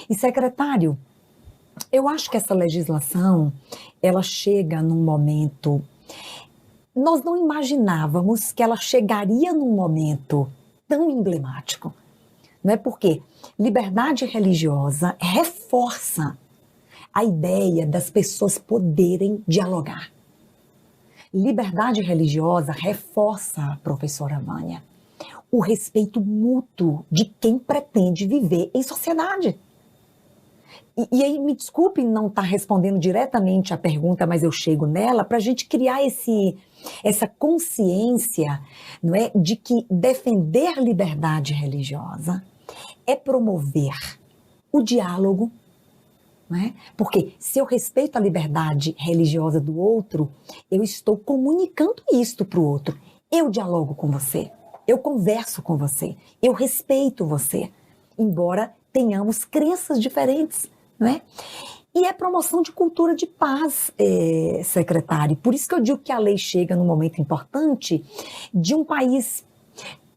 E, secretário, eu acho que essa legislação, ela chega num momento... Nós não imaginávamos que ela chegaria num momento tão emblemático. Não é porque liberdade religiosa reforça a ideia das pessoas poderem dialogar. Liberdade religiosa reforça, professora Vânia, o respeito mútuo de quem pretende viver em sociedade. E aí, me desculpe não estar respondendo diretamente a pergunta, mas eu chego nela, para a gente criar essa consciência, não é, de que defender liberdade religiosa é promover o diálogo, não é? Porque se eu respeito a liberdade religiosa do outro, eu estou comunicando isto para o outro. Eu dialogo com você, eu converso com você, eu respeito você, embora tenhamos crenças diferentes. Não é? E é promoção de cultura de paz, secretário. Por isso que eu digo que a lei chega num momento importante de um país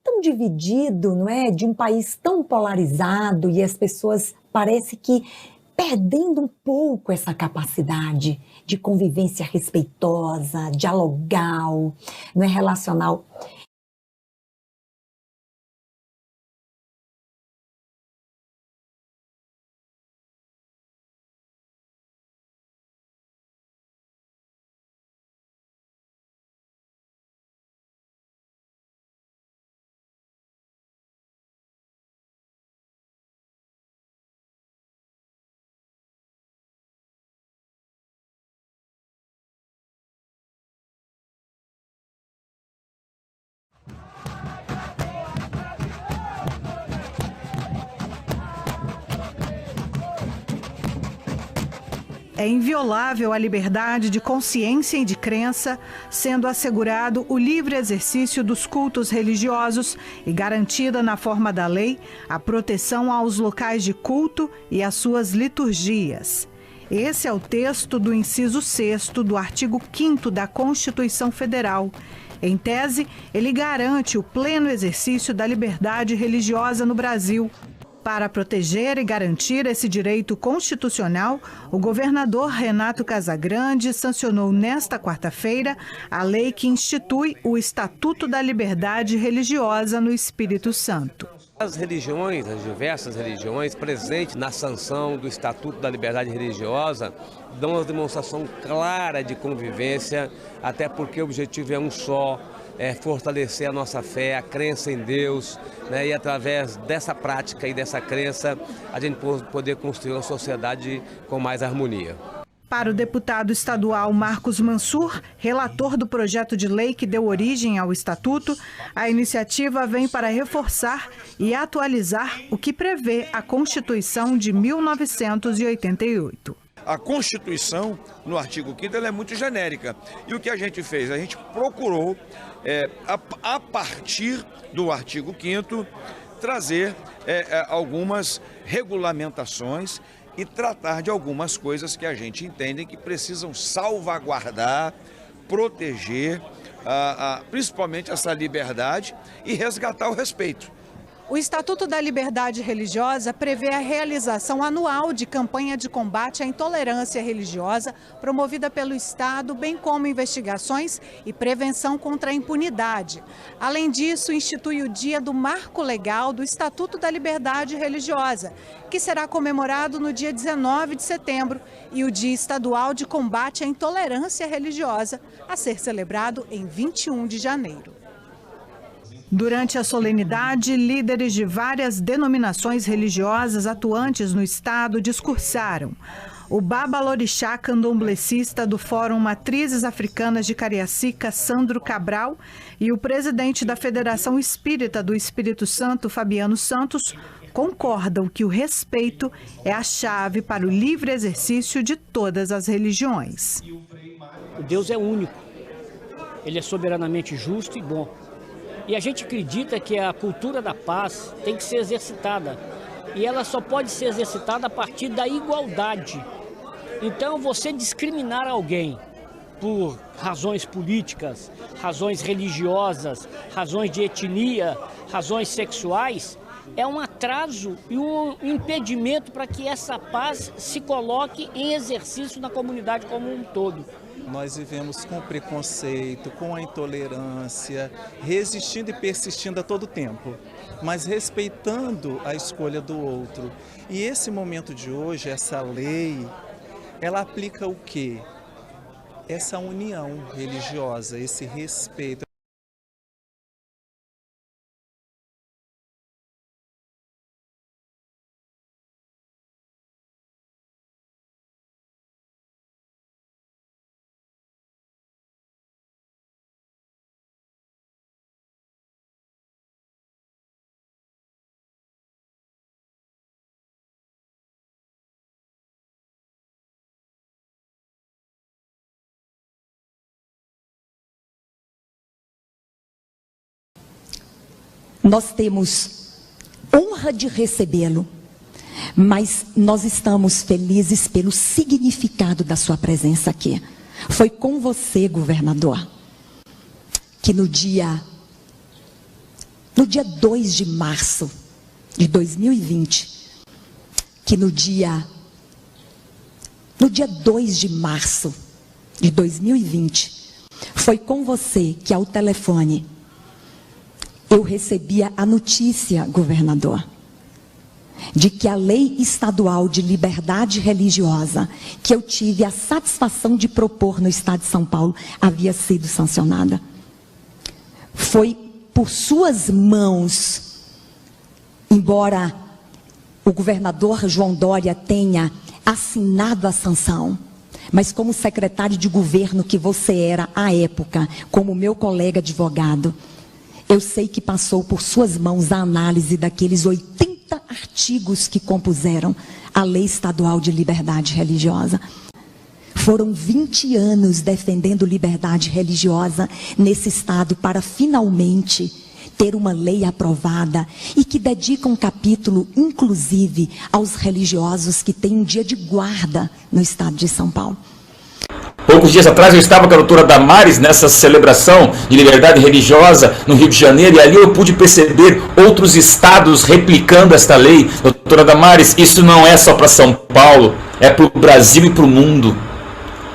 tão dividido, não é? De um país tão polarizado e as pessoas parece que perdendo um pouco essa capacidade de convivência respeitosa, dialogal, não é, relacional. É inviolável a liberdade de consciência e de crença, sendo assegurado o livre exercício dos cultos religiosos e garantida na forma da lei a proteção aos locais de culto e às suas liturgias. Esse é o texto do inciso 6º do artigo 5º da Constituição Federal. Em tese, ele garante o pleno exercício da liberdade religiosa no Brasil. Para proteger e garantir esse direito constitucional, o governador Renato Casagrande sancionou nesta quarta-feira a lei que institui o Estatuto da Liberdade Religiosa no Espírito Santo. As religiões, as diversas religiões presentes na sanção do Estatuto da Liberdade Religiosa dão uma demonstração clara de convivência, até porque o objetivo é um só, é fortalecer a nossa fé, a crença em Deus, né? E através dessa prática e dessa crença a gente poder construir uma sociedade com mais harmonia. Para o deputado estadual Marcos Mansur, relator do projeto de lei que deu origem ao Estatuto, a iniciativa vem para reforçar e atualizar o que prevê a Constituição de 1988. A Constituição, no artigo 5º, ela é muito genérica. E o que a gente fez? A gente procurou, a partir do artigo 5º, trazer algumas regulamentações e tratar de algumas coisas que a gente entende que precisam salvaguardar, proteger, principalmente essa liberdade e resgatar o respeito. O Estatuto da Liberdade Religiosa prevê a realização anual de campanha de combate à intolerância religiosa promovida pelo Estado, bem como investigações e prevenção contra a impunidade. Além disso, institui o Dia do Marco Legal do Estatuto da Liberdade Religiosa, que será comemorado no dia 19 de setembro, e o Dia Estadual de Combate à Intolerância Religiosa, a ser celebrado em 21 de janeiro. Durante a solenidade, líderes de várias denominações religiosas atuantes no estado discursaram. O babalorixá candomblecista do Fórum Matrizes Africanas de Cariacica, Sandro Cabral, e o presidente da Federação Espírita do Espírito Santo, Fabiano Santos, concordam que o respeito é a chave para o livre exercício de todas as religiões. Deus é único, ele é soberanamente justo e bom. E a gente acredita que a cultura da paz tem que ser exercitada. E ela só pode ser exercitada a partir da igualdade. Então, você discriminar alguém por razões políticas, razões religiosas, razões de etnia, razões sexuais, é um atraso e um impedimento para que essa paz se coloque em exercício na comunidade como um todo. Nós vivemos com o preconceito, com a intolerância, resistindo e persistindo a todo tempo, mas respeitando a escolha do outro. E esse momento de hoje, essa lei, ela aplica o quê? Essa união religiosa, esse respeito. Nós temos honra de recebê-lo, mas nós estamos felizes pelo significado da sua presença aqui. Foi com você, governador, que no dia 2 de março de 2020, que no dia 2 de março de 2020, foi com você que ao telefone eu recebia a notícia, governador, de que a lei estadual de liberdade religiosa, que eu tive a satisfação de propor no estado de São Paulo, havia sido sancionada. Foi por suas mãos, embora o governador João Dória tenha assinado a sanção, mas como secretário de governo que você era à época, como meu colega advogado, eu sei que passou por suas mãos a análise daqueles 80 artigos que compuseram a Lei Estadual de Liberdade Religiosa. Foram 20 anos defendendo liberdade religiosa nesse estado para finalmente ter uma lei aprovada e que dedica um capítulo, inclusive, aos religiosos que têm um dia de guarda no estado de São Paulo. Poucos dias atrás eu estava com a doutora Damares nessa celebração de liberdade religiosa no Rio de Janeiro e ali eu pude perceber outros estados replicando esta lei. Doutora Damares, isso não é só para São Paulo, é para o Brasil e para o mundo.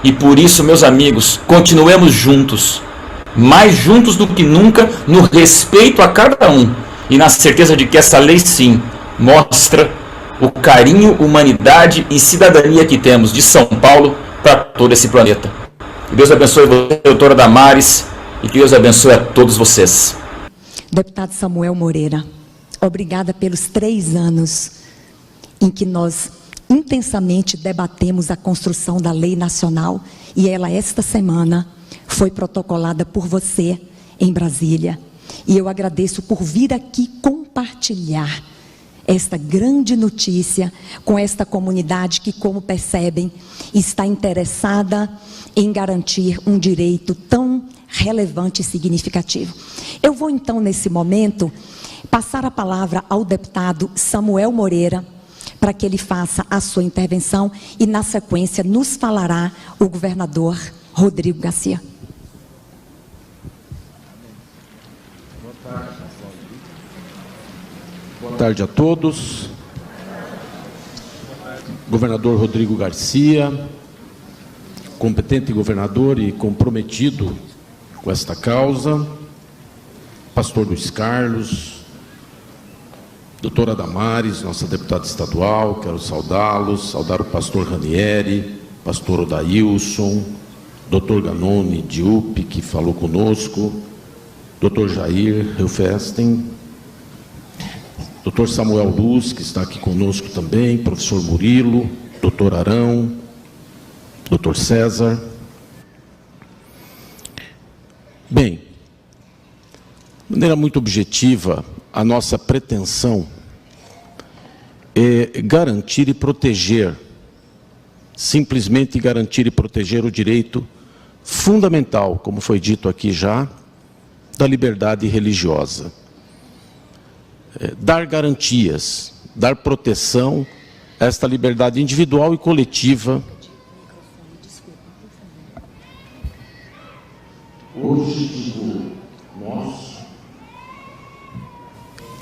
E por isso, meus amigos, continuemos juntos, mais juntos do que nunca, no respeito a cada um e na certeza de que essa lei sim mostra o carinho, humanidade e cidadania que temos de São Paulo para todo esse planeta. Que Deus abençoe você, doutora Damares, e que Deus abençoe a todos vocês. Deputado Samuel Moreira, obrigada pelos 3 anos em que nós intensamente debatemos a construção da lei nacional e ela, esta semana, foi protocolada por você em Brasília. E eu agradeço por vir aqui compartilhar esta grande notícia com esta comunidade que, como percebem, está interessada em garantir um direito tão relevante e significativo. Eu vou então, nesse momento, passar a palavra ao deputado Samuel Moreira, para que ele faça a sua intervenção e, na sequência, nos falará o governador Rodrigo Garcia. Boa tarde a todos. Governador Rodrigo Garcia, competente governador e comprometido com esta causa. Pastor Luiz Carlos, doutora Damares, nossa deputada estadual, quero saudá-los, saudar o pastor Ranieri, pastor Odailson, doutor Ganoni Diup, que falou conosco, doutor Jair Helfesten, doutor Samuel Luz, que está aqui conosco também, professor Murilo, doutor Arão, doutor César. Bem, de maneira muito objetiva, a nossa pretensão é garantir e proteger, simplesmente garantir e proteger o direito fundamental, como foi dito aqui já, da liberdade religiosa. Dar garantias, dar proteção a esta liberdade individual e coletiva. Hoje, digo, nós,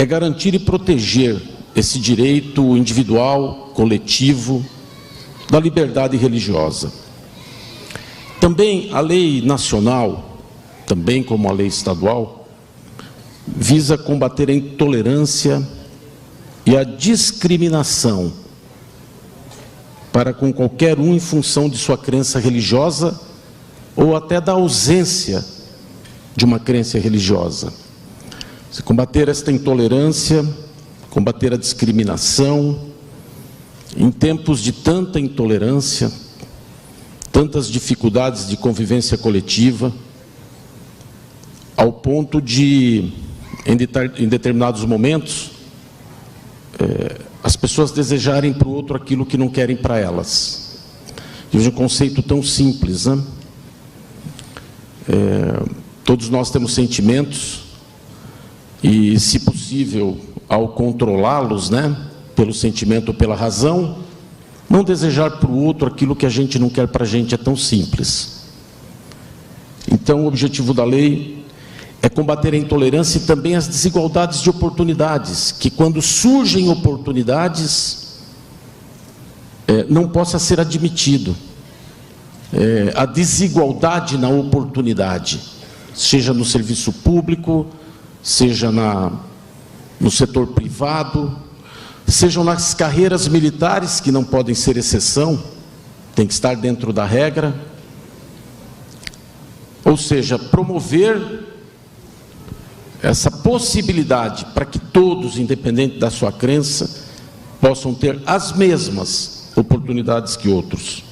é garantir e proteger esse direito individual, coletivo, da liberdade religiosa. Também a lei nacional, também como a lei estadual, visa combater a intolerância e a discriminação para com qualquer um em função de sua crença religiosa ou até da ausência de uma crença religiosa. Se combater esta intolerância, combater a discriminação, em tempos de tanta intolerância, tantas dificuldades de convivência coletiva, ao ponto de, em determinados momentos, as pessoas desejarem para o outro aquilo que não querem para elas. Veja um conceito tão simples, né? Todos nós temos sentimentos e, se possível, ao controlá-los, né, pelo sentimento ou pela razão, não desejar para o outro aquilo que a gente não quer para a gente é tão simples. Então, o objetivo da lei é combater a intolerância e também as desigualdades de oportunidades, que quando surgem oportunidades, não possa ser admitido. A desigualdade na oportunidade, seja no serviço público, seja no setor privado, sejam nas carreiras militares, que não podem ser exceção, tem que estar dentro da regra. Ou seja, promover essa possibilidade para que todos, independente da sua crença, possam ter as mesmas oportunidades que outros.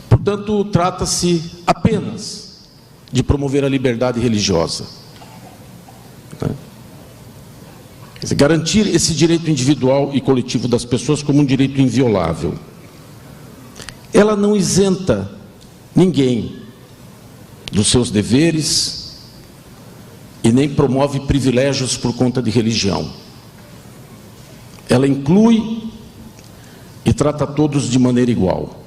Portanto, trata-se apenas de promover a liberdade religiosa. Quer dizer, garantir esse direito individual e coletivo das pessoas como um direito inviolável. Ela não isenta ninguém dos seus deveres e nem promove privilégios por conta de religião. Ela inclui e trata todos de maneira igual.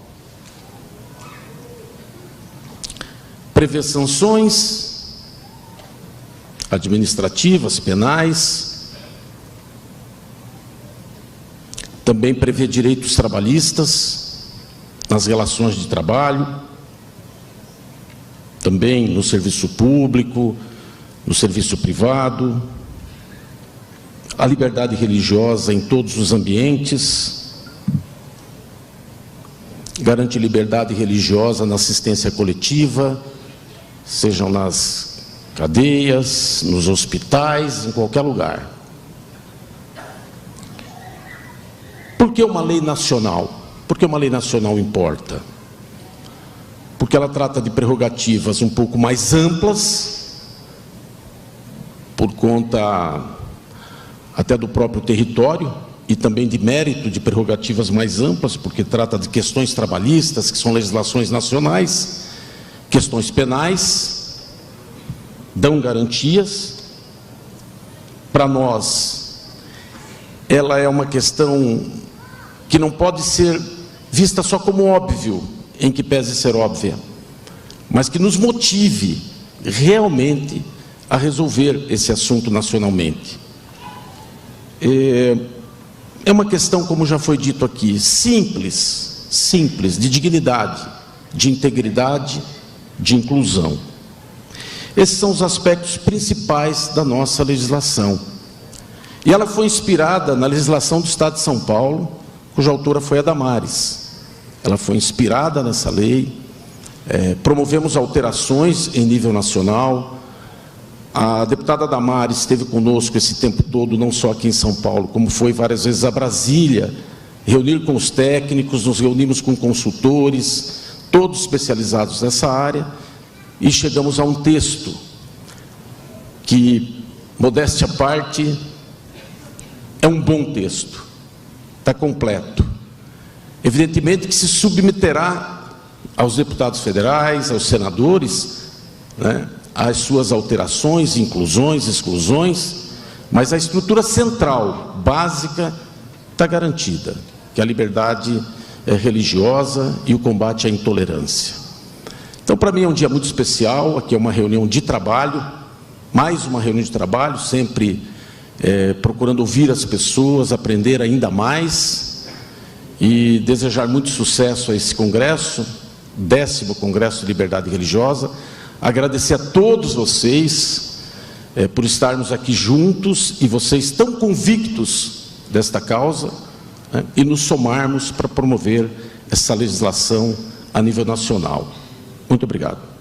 Prevê sanções administrativas, penais, também prevê direitos trabalhistas nas relações de trabalho, também no serviço público, no serviço privado, a liberdade religiosa em todos os ambientes, garante liberdade religiosa na assistência coletiva, sejam nas cadeias, nos hospitais, em qualquer lugar. Por que uma lei nacional? Por que uma lei nacional importa? Porque ela trata de prerrogativas um pouco mais amplas, por conta até do próprio território, e também de mérito de prerrogativas mais amplas, porque trata de questões trabalhistas, que são legislações nacionais, questões penais, dão garantias. Para nós, ela é uma questão que não pode ser vista só como óbvio, em que pese ser óbvia, mas que nos motive realmente a resolver esse assunto nacionalmente. É uma questão, como já foi dito aqui, simples, de dignidade, de integridade, de inclusão. Esses são os aspectos principais da nossa legislação. E ela foi inspirada na legislação do Estado de São Paulo, cuja autora foi a Damares. Ela foi inspirada nessa lei, promovemos alterações em nível nacional. A deputada Damares esteve conosco esse tempo todo, não só aqui em São Paulo, como foi várias vezes a Brasília, reunir com os técnicos, nos reunimos com consultores, todos especializados nessa área, e chegamos a um texto que, modéstia à parte, é um bom texto, está completo. Evidentemente que se submeterá aos deputados federais, aos senadores, né, as suas alterações, inclusões, exclusões, mas a estrutura central, básica, está garantida, que a liberdade religiosa e o combate à intolerância. Então, para mim é um dia muito especial, aqui é uma reunião de trabalho, mais uma reunião de trabalho, sempre procurando ouvir as pessoas, aprender ainda mais e desejar muito sucesso a esse congresso, 10º Congresso de Liberdade Religiosa. Agradecer a todos vocês por estarmos aqui juntos e vocês tão convictos desta causa, né, e nos somarmos para promover essa legislação a nível nacional. Muito obrigado.